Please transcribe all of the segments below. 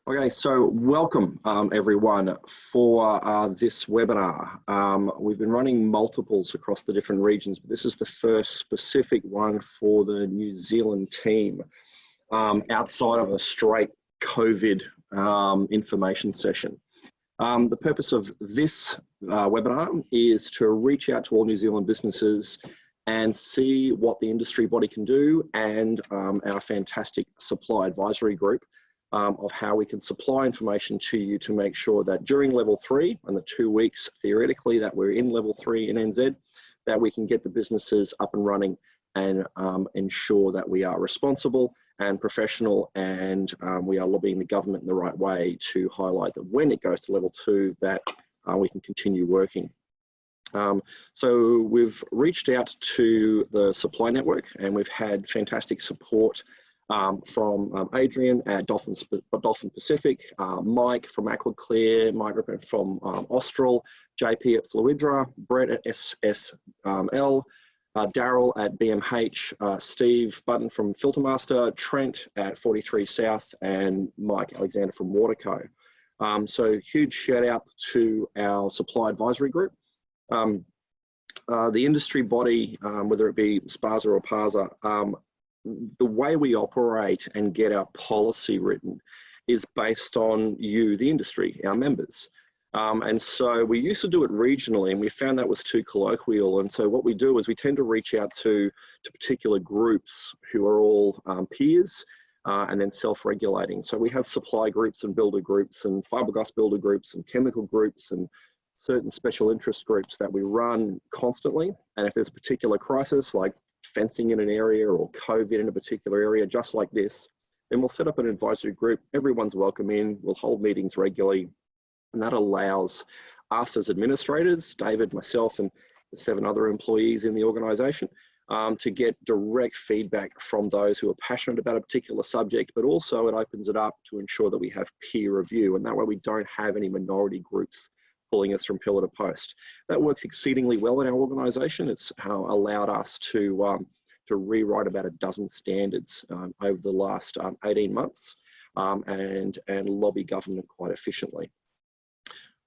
Okay, so welcome everyone for this webinar. We've been running multiples across the different regions, but this is the first specific one for the New Zealand team outside of a straight COVID information session. The purpose of this webinar is to reach out to all New Zealand businesses and see what the industry body can do and our fantastic supply advisory group of how we can supply information to you to make sure that during level 3 and the 2 weeks theoretically that we're in level 3 in NZ, that we can get the businesses up and running and ensure that we are responsible and professional and we are lobbying the government in the right way to highlight that when it goes to level 2 that we can continue working. So we've reached out to the supply network and we've had fantastic support from Adrian at Dolphin Pacific, Mike from Aquaclear, Mike from Austral, JP at Fluidra, Brett at SSL, Daryl at BMH, Steve Button from Filtermaster, Trent at 43 South, and Mike Alexander from Waterco. So huge shout out to our supply advisory group. The industry body, whether it be PASA or PASA, the way we operate and get our policy written is based on you, the industry, our members. And so we used to do it regionally and we found that was too colloquial. And so what we do is we tend to reach out to particular groups who are all peers and then self-regulating. So we have supply groups and builder groups and fiberglass builder groups and chemical groups and certain special interest groups that we run constantly. And if there's a particular crisis like fencing in an area or COVID in a particular area, just like this, then we'll set up an advisory group. Everyone's welcome in, we'll hold meetings regularly, and that allows us as administrators, David, myself, and the 7 other employees in the organisation, to get direct feedback from those who are passionate about a particular subject, but also it opens it up to ensure that we have peer review, and that way we don't have any minority groups pulling us from pillar to post. That works exceedingly well in our organisation. It's allowed us to rewrite about a dozen standards over the last 18 months and lobby government quite efficiently.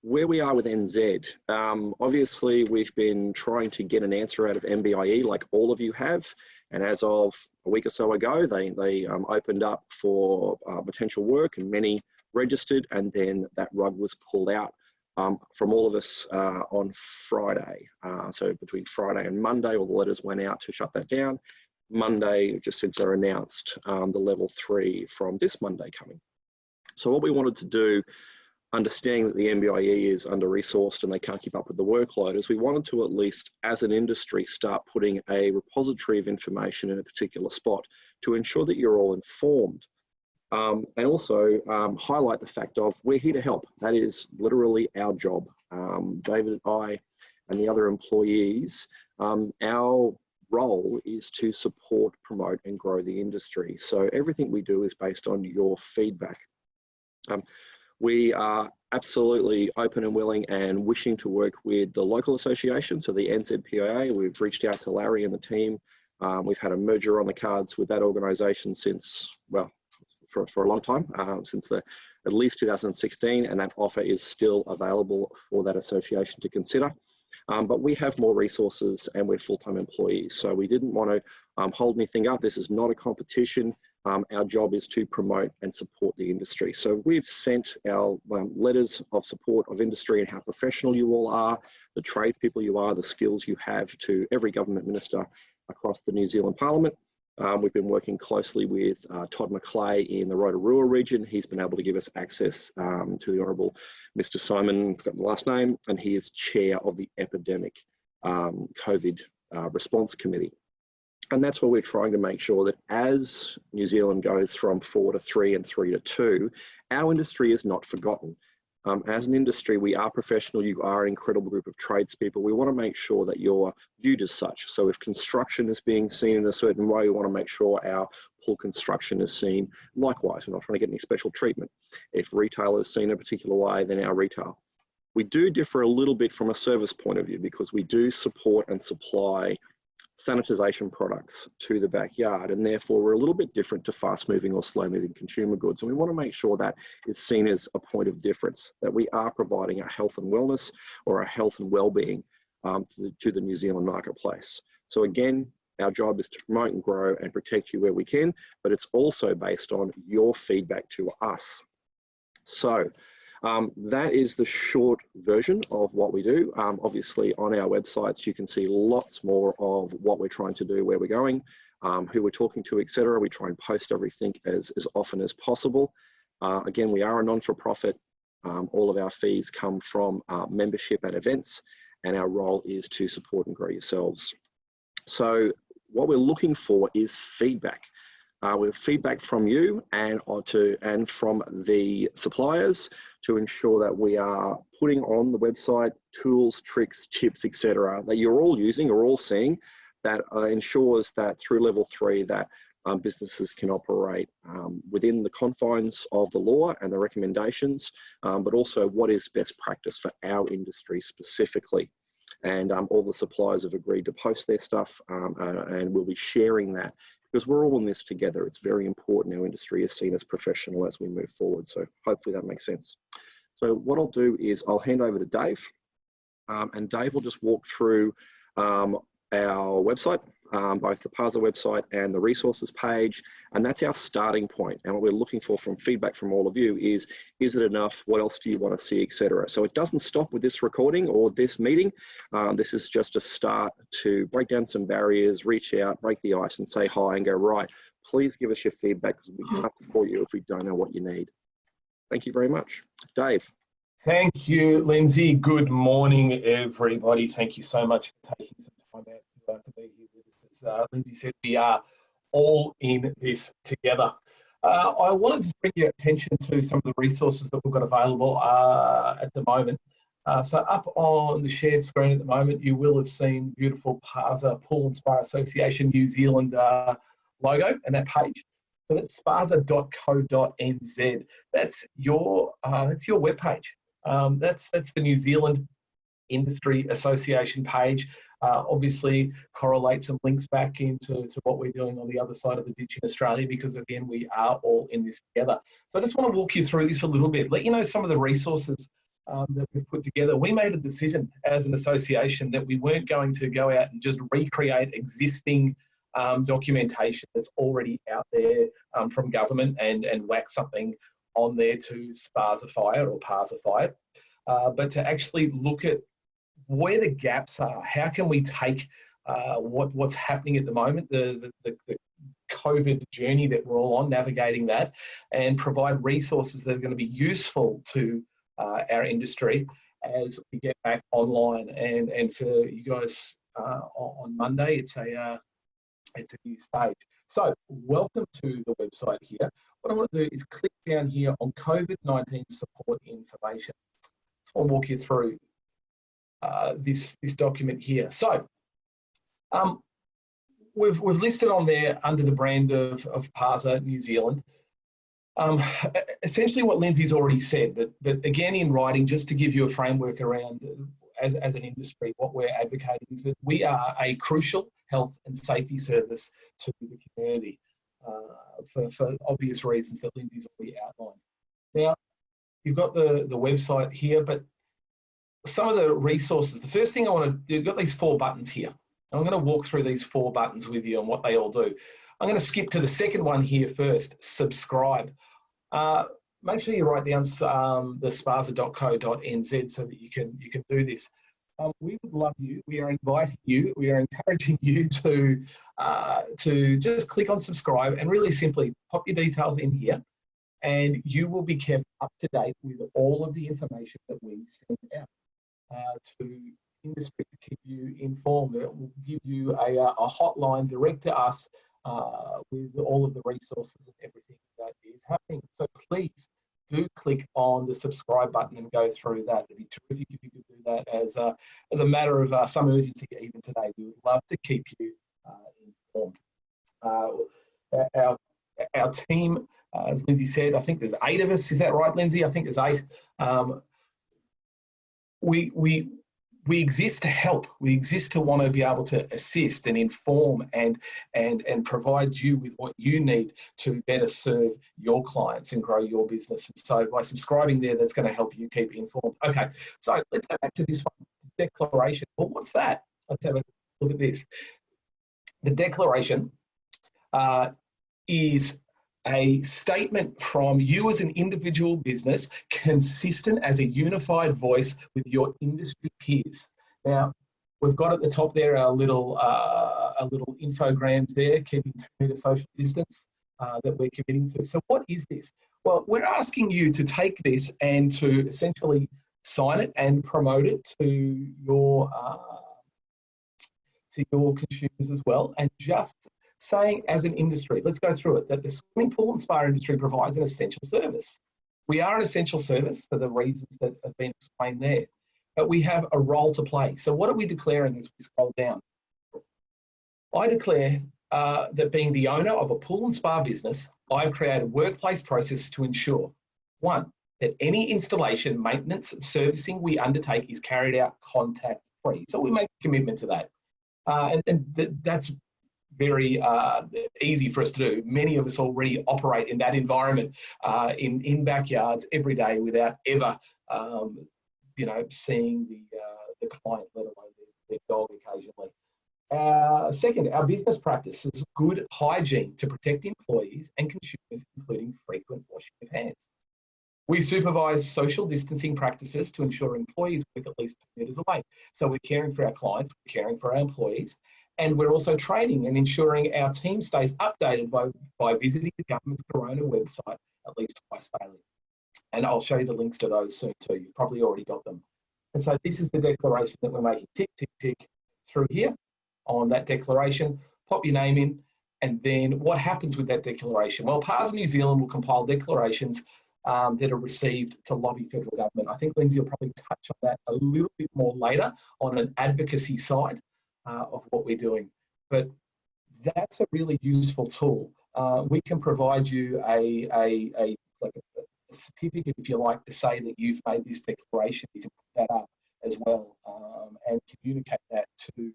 Where we are with NZ, obviously we've been trying to get an answer out of MBIE like all of you have, and as of a week or so ago they opened up for potential work and many registered, and then that rug was pulled out from all of us on Friday. So between Friday and Monday, all the letters went out to shut that down. Monday, just since they announced the level 3 from this Monday coming. So what we wanted to do, understanding that the MBIE is under-resourced and they can't keep up with the workload, is we wanted to at least, as an industry, start putting a repository of information in a particular spot to ensure that you're all informed. And also highlight the fact of we're here to help. That is literally our job. David, I, and the other employees, our role is to support, promote, and grow the industry. So everything we do is based on your feedback. We are absolutely open and willing and wishing to work with the local association, so the NZPIA. We've reached out to Larry and the team. We've had a merger on the cards with that organisation since, well, for a long time, since at least 2016, and that offer is still available for that association to consider. But we have more resources and we're full-time employees, so we didn't want to hold anything up. This is not a competition. Our job is to promote and support the industry. So we've sent our letters of support of industry and how professional you all are, the tradespeople you are, the skills you have, to every government minister across the New Zealand Parliament. We've been working closely with Todd McClay in the Rotorua region. He's been able to give us access to the Honourable Mr. Simon, forgotten the last name, and he is chair of the Epidemic COVID Response Committee. And that's where we're trying to make sure that as New Zealand goes from 4 to 3 and 3 to 2, our industry is not forgotten. As an industry, we are professional. You are an incredible group of tradespeople. We want to make sure that you're viewed as such. So if construction is being seen in a certain way, we want to make sure our pool construction is seen likewise. We're not trying to get any special treatment. If retail is seen a particular way, then our retail. We do differ a little bit from a service point of view because we do support and supply sanitisation products to the backyard, and therefore we're a little bit different to fast-moving or slow-moving consumer goods. And we want to make sure that it's seen as a point of difference, that we are providing a health and wellness or a health and well-being to the New Zealand marketplace. So again, our job is to promote and grow and protect you where we can, but it's also based on your feedback to us. So that is the short version of what we do. Obviously, on our websites, you can see lots more of what we're trying to do, where we're going, who we're talking to, etc. We try and post everything as often as possible. Again, we are a non-for-profit. All of our fees come from membership at events, and our role is to support and grow yourselves. So what we're looking for is feedback. We have feedback from you and from the suppliers to ensure that we are putting on the website tools, tricks, tips, etc. that you're all using or all seeing, that ensures that through level 3 that businesses can operate within the confines of the law and the recommendations, but also what is best practice for our industry specifically. And all the suppliers have agreed to post their stuff, and we'll be sharing that, because we're all in this together. It's very important our industry is seen as professional as we move forward. So hopefully that makes sense. So what I'll do is I'll hand over to Dave, and Dave will just walk through our website, both the PASA website and the resources page, and that's our starting point. And what we're looking for from feedback from all of you is it enough? What else do you want to see, etc. So it doesn't stop with this recording or this meeting. This is just a start to break down some barriers, reach out, break the ice and say hi and go, right, please give us your feedback, because we can't support you if we don't know what you need. Thank you very much. Dave. Thank you, Lindsay. Good morning, everybody. Thank you so much for taking some time out to be here with us. As Lindsay said, we are all in this together. I wanted to bring your attention to some of the resources that we've got available at the moment. So up on the shared screen at the moment, you will have seen beautiful PASA, Pool and Spa Association New Zealand logo and that page. So that's pasa.co.nz. That's your webpage. That's the New Zealand Industry Association page. Obviously correlates and links back into what we're doing on the other side of the ditch in Australia, because again, we are all in this together. So I just want to walk you through this a little bit, let you know some of the resources that we've put together. We made a decision as an association that we weren't going to go out and just recreate existing documentation that's already out there from government and whack something on there to spasify it or pasify it, but to actually look at where the gaps are. How can we take what's happening at the moment, the COVID journey that we're all on, navigating that, and provide resources that are going to be useful to our industry as we get back online. And for you guys on Monday, it's a new stage. So welcome to the website here. What I want to do is click down here on COVID-19 support information. I'll walk you through this document here. So we've listed on there under the brand of PASA New Zealand, essentially what Lindsay's already said, but again in writing, just to give you a framework around as an industry, what we're advocating is that we are a crucial health and safety service to the community for obvious reasons that Lindsay's already outlined. Now, you've got the website here, but some of the resources, the first thing I want to do, you've got these 4 buttons here. I'm going to walk through these 4 buttons with you and what they all do. I'm going to skip to the second one here first, subscribe. Make sure you write down the spasa.co.nz so that you can do this. We would love you. We are inviting you. We are encouraging you to just click on subscribe and really simply pop your details in here, and you will be kept up to date with all of the information that we send out to industry to keep you informed. It will give you a hotline direct to us with all of the resources and everything that is happening. So please do click on the subscribe button and go through that. It'd be terrific if you could do that as a matter of some urgency even today. We would love to keep you informed. Our team, as Lindsay said, I think there's 8 of us. Is that right, Lindsay? I think there's 8. we exist to help. We exist to want to be able to assist and inform and provide you with what you need to better serve your clients and grow your business. And so by subscribing there, that's going to help you keep informed. Okay, so let's go back to this one, declaration. Well, what's that? Let's have a look at this. The declaration is a statement from you as an individual business, consistent as a unified voice with your industry peers. Now, we've got at the top there our little infograms there, keeping 2 metre social distance that we're committing to. So what is this? Well, we're asking you to take this and to essentially sign it and promote it to your consumers as well, and just saying as an industry, let's go through it, that the swimming pool and spa industry provides an essential service. We are an essential service for the reasons that have been explained there, but we have a role to play. So what are we declaring as we scroll down? I declare that being the owner of a pool and spa business, I've created workplace processes to ensure, 1, that any installation, maintenance, servicing we undertake is carried out contact-free. So we make a commitment to that. That's very easy for us to do. Many of us already operate in that environment, in backyards every day without ever, seeing the client, let alone their dog occasionally. Second, our business practices good hygiene to protect employees and consumers, including frequent washing of hands. We supervise social distancing practices to ensure employees work at least 2 metres away. So we're caring for our clients, we're caring for our employees, and we're also training and ensuring our team stays updated by visiting the government's Corona website at least twice daily. And I'll show you the links to those soon too. You've probably already got them. And so this is the declaration that we're making. Tick, tick, tick through here on that declaration. Pop your name in, and then what happens with that declaration? Well, PASA New Zealand will compile declarations that are received to lobby federal government. I think Lindsay will probably touch on that a little bit more later on an advocacy side of what we're doing. But that's a really useful tool. We can provide you a certificate, if you like, to say that you've made this declaration. You can put that up as well and communicate that to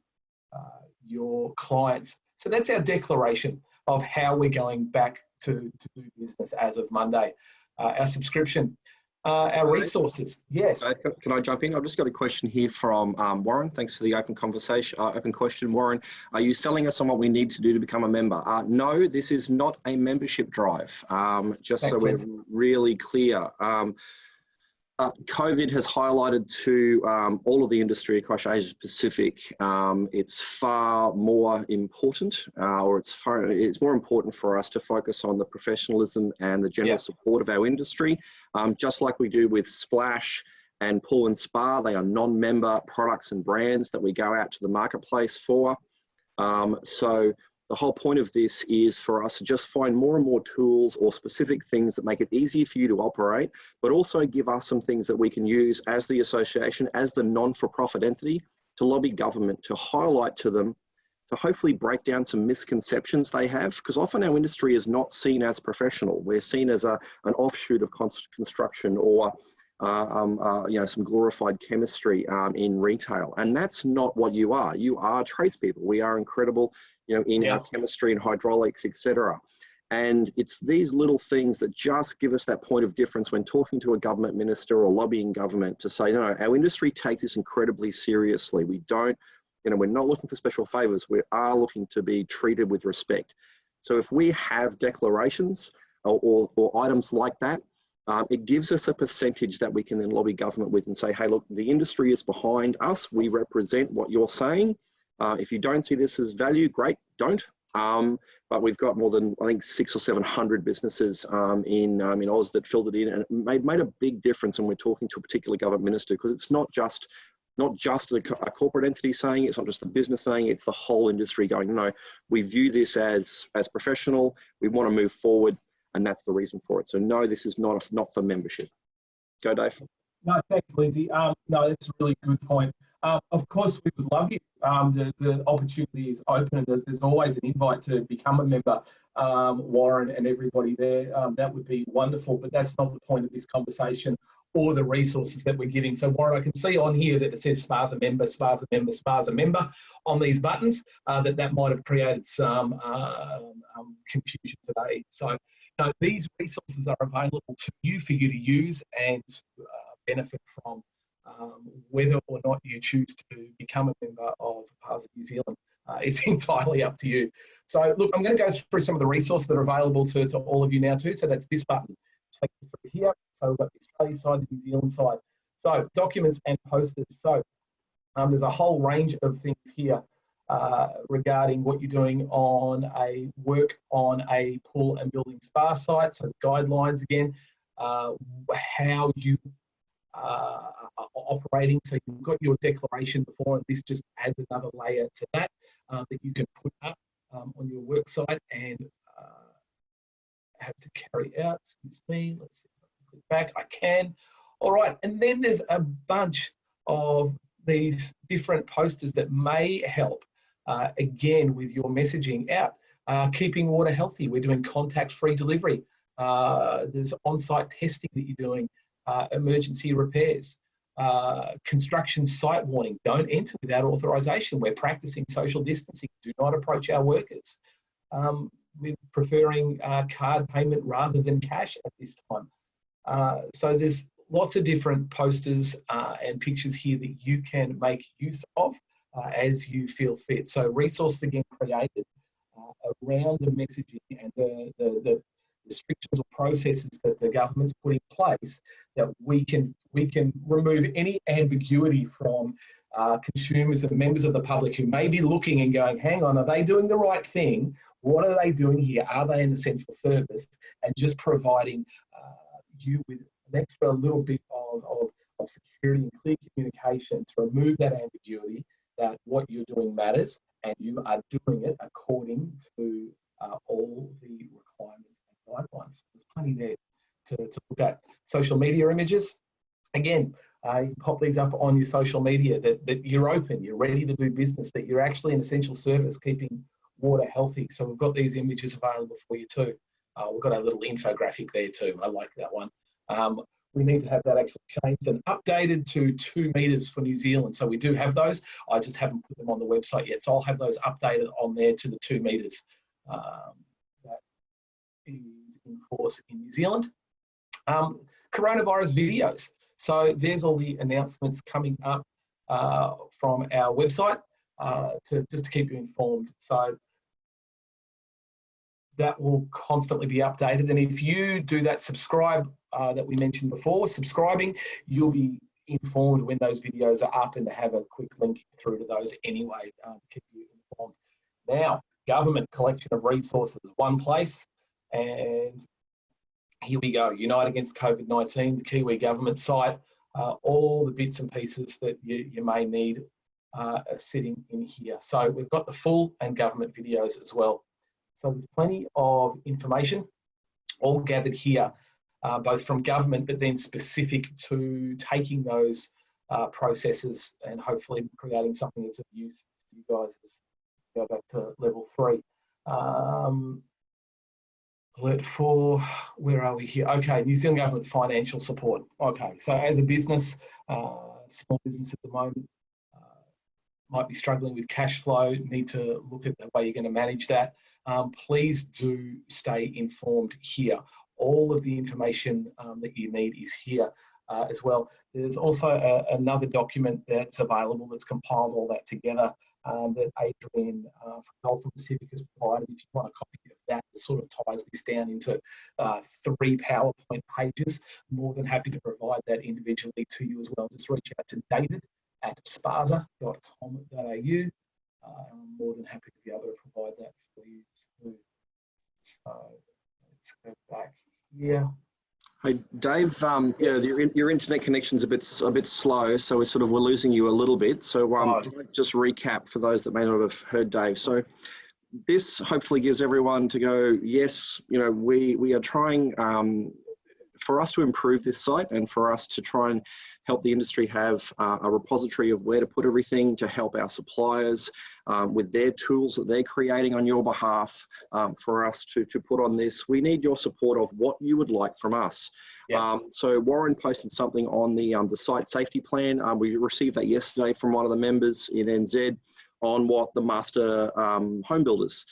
your clients. So that's our declaration of how we're going back to do business as of Monday. Our subscription, our resources. Yes. Can I jump in? I've just got a question here from Warren. Thanks for the open conversation, open question, Warren. Are you selling us on what we need to do to become a member? No, this is not a membership drive. Just so we're really clear. COVID has highlighted to all of the industry across Asia Pacific, it's far more important, it's more important for us to focus on the professionalism and the general support of our industry, just like we do with Splash and Pool and Spa. They are non-member products and brands that we go out to the marketplace for. So the whole point of this is for us to just find more and more tools or specific things that make it easier for you to operate, but also give us some things that we can use as the association, as the non-for-profit entity, to lobby government, to highlight to them, to hopefully break down some misconceptions they have, because often our industry is not seen as professional. We're seen as an offshoot of construction or some glorified chemistry in retail, and that's not what you are. You are tradespeople. We are incredible, in our chemistry and hydraulics, etc. And it's these little things that just give us that point of difference when talking to a government minister or lobbying government to say, no, our industry takes this incredibly seriously. We don't, we're not looking for special favors. We are looking to be treated with respect. So if we have declarations or items like that, it gives us a percentage that we can then lobby government with and say, hey, look, the industry is behind us. We represent what you're saying. If you don't see this as value, great, don't. But we've got more than, I think, 600 or 700 businesses in Oz that filled it in, and it made a big difference when we're talking to a particular government minister, because it's not just a corporate entity saying it, it's not just the business saying it, it's the whole industry going, no, we view this as professional, we want to move forward, and that's the reason for it. So no, this is not for membership. Go, Dave. No, thanks, Lindsay. No, that's a really good point. Of course, we would love you. The opportunity is open, and there's always an invite to become a member, Warren and everybody there. That would be wonderful, but that's not the point of this conversation or the resources that we're giving. So Warren, I can see on here that it says SPASA member, SPASA member, SPASA member on these buttons, that might have created some confusion today. So these resources are available to you for you to use and benefit from, whether or not you choose to become a member of PASA New Zealand. It's entirely up to you. So look, I'm going to go through some of the resources that are available to all of you now too. So that's this button. Take you through here. So we've got the Australia side, the New Zealand side. So documents and posters. So there's a whole range of things here regarding what you're doing on work on a pool and building spa site. So the guidelines again, how you are operating. So you've got your declaration before, and this just adds another layer to that that you can put up on your work site and have to carry out. Excuse me. Let's see if I can click back. I can. All right. And then there's a bunch of these different posters that may help again with your messaging out. Keeping water healthy. We're doing contact-free delivery. There's on-site testing that you're doing. Emergency repairs. Construction site warning. Don't enter without authorization. We're practicing social distancing. Do not approach our workers. We're preferring card payment rather than cash at this time. So there's lots of different posters and pictures here that you can make use of as you feel fit. So resources again created around the messaging and the restrictions or processes that the government's put in place, that we can remove any ambiguity from consumers and members of the public who may be looking and going, hang on, are they doing the right thing? What are they doing here? Are they an essential service? And just providing you with an extra little bit of security and clear communication to remove that ambiguity that what you're doing matters and you are doing it according to all the requirements and guidelines. There's plenty there to look at. Social media images, again, you pop these up on your social media that you're open, you're ready to do business, that you're actually an essential service, keeping water healthy. So we've got these images available for you too. We've got a little infographic there too. I like that one. We need to have that actually changed and updated to 2 meters for New Zealand. So we do have those. I just haven't put them on the website yet. So I'll have those updated on there to the 2 meters. That is in force in New Zealand. Coronavirus videos. So there's all the announcements coming up from our website just to keep you informed. So that will constantly be updated. And if you do that subscribe that we mentioned before, subscribing, you'll be informed when those videos are up and to have a quick link through to those anyway, keep you informed. Now, government collection of resources, one place, and here we go. Unite Against COVID-19, the Kiwi government site, all the bits and pieces that you may need are sitting in here. So we've got the full and government videos as well. So there's plenty of information all gathered here, both from government, but then specific to taking those processes and hopefully creating something that's of use to you guys as we go back to level 3. Alert 4, where are we here? Okay, New Zealand government financial support. Okay, so as a business, small business at the moment, might be struggling with cash flow, need to look at the way you're going to manage that. Please do stay informed here. All of the information that you need is here as well. There's also another document that's available that's compiled all that together that Adrian from Gulf and Pacific has provided. If you want a copy of that, it sort of ties this down into 3 PowerPoint pages. More than happy to provide that individually to you as well. Just reach out to david@spasa.com.au. I'm more than happy to be able to provide that for you too. So let's go back here. Hey Dave, yes. Yeah, your internet connection's a bit slow, so we're losing you a little bit. So just recap for those that may not have heard Dave. So this hopefully gives everyone to go, yes, we are trying for us to improve this site and for us to try and help the industry have a repository of where to put everything, to help our suppliers with their tools that they're creating on your behalf for us to put on this. We need your support of what you would like from us. Yeah. So Warren posted something on the site safety plan. We received that yesterday from one of the members in NZ on what the master home builders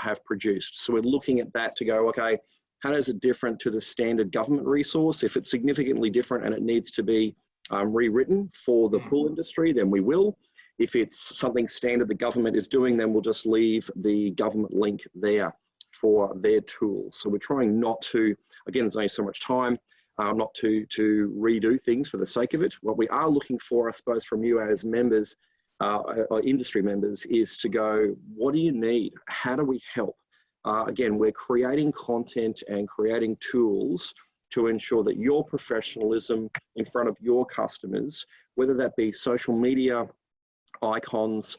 have produced. So we're looking at that to go, okay, how is it different to the standard government resource? If it's significantly different and it needs to be rewritten for the pool industry, then we will. If it's something standard the government is doing, then we'll just leave the government link there for their tools. So we're trying not to, again, there's only so much time, not to redo things for the sake of it. What we are looking for, I suppose, from you as members, or industry members, is to go, what do you need? How do we help? Again, we're creating content and creating tools to ensure that your professionalism in front of your customers, whether that be social media icons,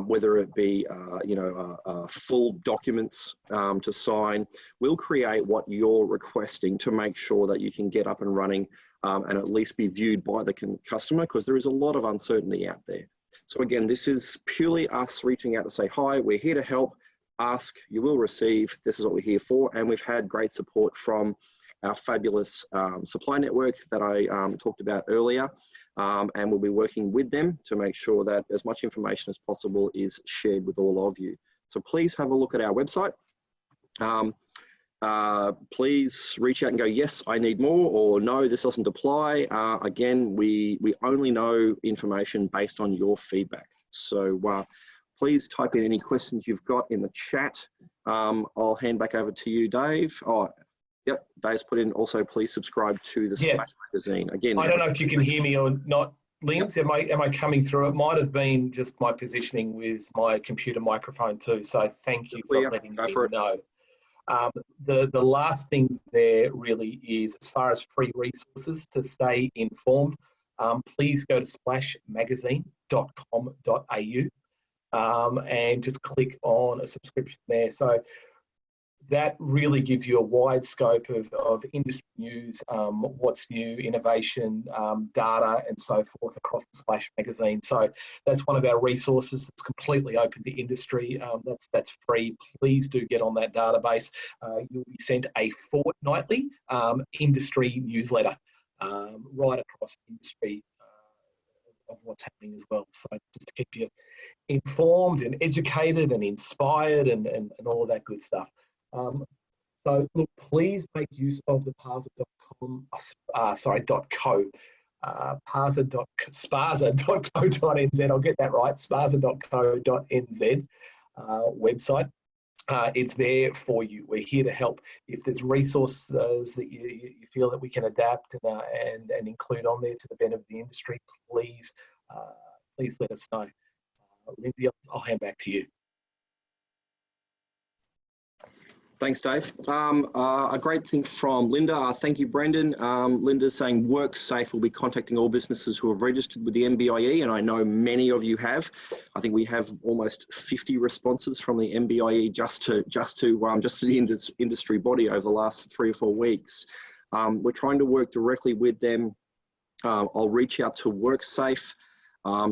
whether it be full documents to sign, we'll create what you're requesting to make sure that you can get up and running and at least be viewed by the customer, because there is a lot of uncertainty out there. So again, this is purely us reaching out to say, hi, we're here to help. Ask, you will receive. This is what we're here for. And we've had great support from our fabulous supply network that I talked about earlier. And we'll be working with them to make sure that as much information as possible is shared with all of you. So please have a look at our website. Please reach out and go, yes, I need more, or no, this doesn't apply. Again, we only know information based on your feedback. So please type in any questions you've got in the chat. I'll hand back over to you, Dave. Oh, yep, Dave's put in also, please subscribe to the Splash magazine. Again, I don't know if you can hear me or not, Linz. Yep. Am I coming through? It might have been just my positioning with my computer microphone too. So thank you for letting me know. The last thing there really is, as far as free resources to stay informed, please go to splashmagazine.com.au and just click on a subscription there. So that really gives you a wide scope of industry news, what's new, innovation, data, and so forth across the Splash magazine. So that's one of our resources that's completely open to industry. That's free. Please do get on that database. You'll be sent a fortnightly industry newsletter right across industry of what's happening as well. So just to keep you informed and educated and inspired and all of that good stuff. So look, please make use of the PASA.com, .co, spaza.co.nz. I'll get that right, spaza.co.nz website. It's there for you. We're here to help. If there's resources that you feel that we can adapt and include on there to the benefit of the industry, please let us know. Lindsay, I'll hand back to you. Thanks, Dave. A great thing from Linda. Thank you, Brendan. Linda's saying WorkSafe will be contacting all businesses who have registered with the MBIE, and I know many of you have. I think we have almost 50 responses from the MBIE just to the industry body over the last 3 or 4 weeks. We're trying to work directly with them. I'll reach out to WorkSafe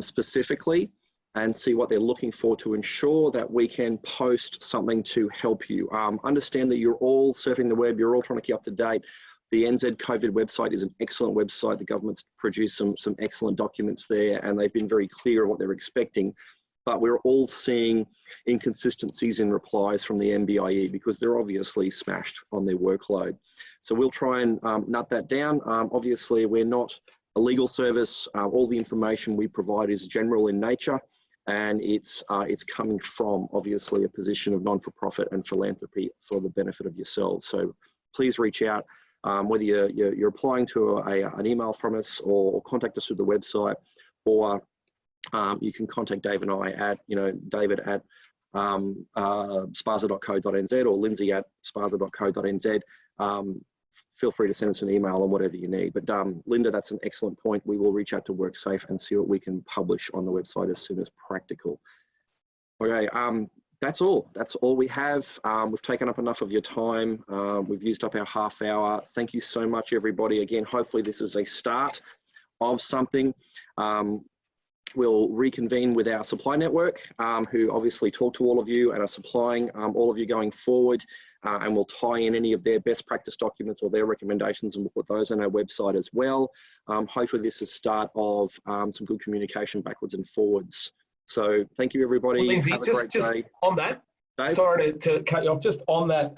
specifically and see what they're looking for to ensure that we can post something to help you. Understand that you're all surfing the web, you're all trying to keep up to date. The NZ COVID website is an excellent website. The government's produced some excellent documents there, and they've been very clear on what they're expecting. But we're all seeing inconsistencies in replies from the MBIE because they're obviously smashed on their workload. So we'll try and nut that down. Obviously, we're not a legal service. All the information we provide is general in nature. And it's coming from, obviously, a position of non-for-profit and philanthropy for the benefit of yourselves. So please reach out, whether you're applying to an email from us or contact us through the website, or you can contact Dave and I at, David at spaza.co.nz or Lindsay at spaza.co.nz. Feel free to send us an email on whatever you need. But Linda, that's an excellent point. We will reach out to WorkSafe and see what we can publish on the website as soon as practical. Okay, that's all. That's all we have. We've taken up enough of your time. We've used up our half hour. Thank you so much, everybody. Again, hopefully this is a start of something, we'll reconvene with our supply network, who obviously talk to all of you and are supplying all of you going forward, and we'll tie in any of their best practice documents or their recommendations, and we'll put those on our website as well. Hopefully this is the start of some good communication backwards and forwards. So thank you, everybody. Well, Lindsay, have a just great day. On that, Dave? sorry to cut you off, just on that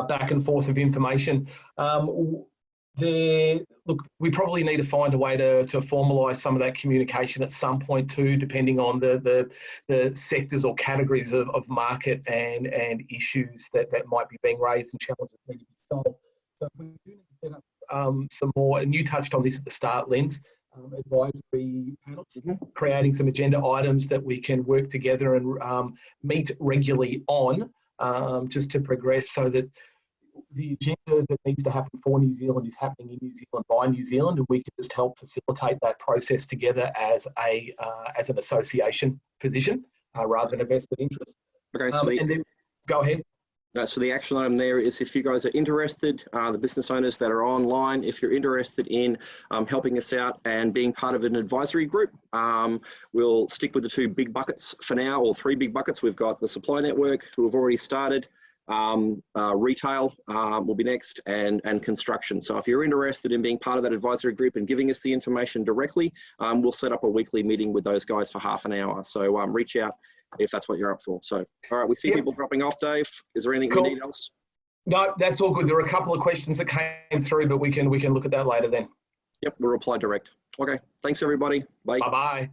back and forth of information, look, we probably need to find a way to formalise some of that communication at some point too, depending on the sectors or categories of market and issues that might be being raised and challenges that need to be solved. So we do need to set up some more, and you touched on this at the start, Linz, advisory panels, creating some agenda items that we can work together and meet regularly on, just to progress, so that the agenda that needs to happen for New Zealand is happening in New Zealand by New Zealand, and we can just help facilitate that process together as an association position, rather than a vested interest. Okay, so and then go ahead. So the action item there is, if you guys are interested, the business owners that are online, if you're interested in helping us out and being part of an advisory group, we'll stick with the 2 big buckets for now, or 3 big buckets. We've got the supply network, who have already started, retail will be next, and construction. So if you're interested in being part of that advisory group and giving us the information directly, we'll set up a weekly meeting with those guys for half an hour. So reach out if that's what you're up for. So, all right, we see people dropping off, Dave. Is there anything we need else? No, that's all good. There were a couple of questions that came through, but we can look at that later then. Yep, we'll reply direct. Okay, thanks everybody. Bye. Bye-bye.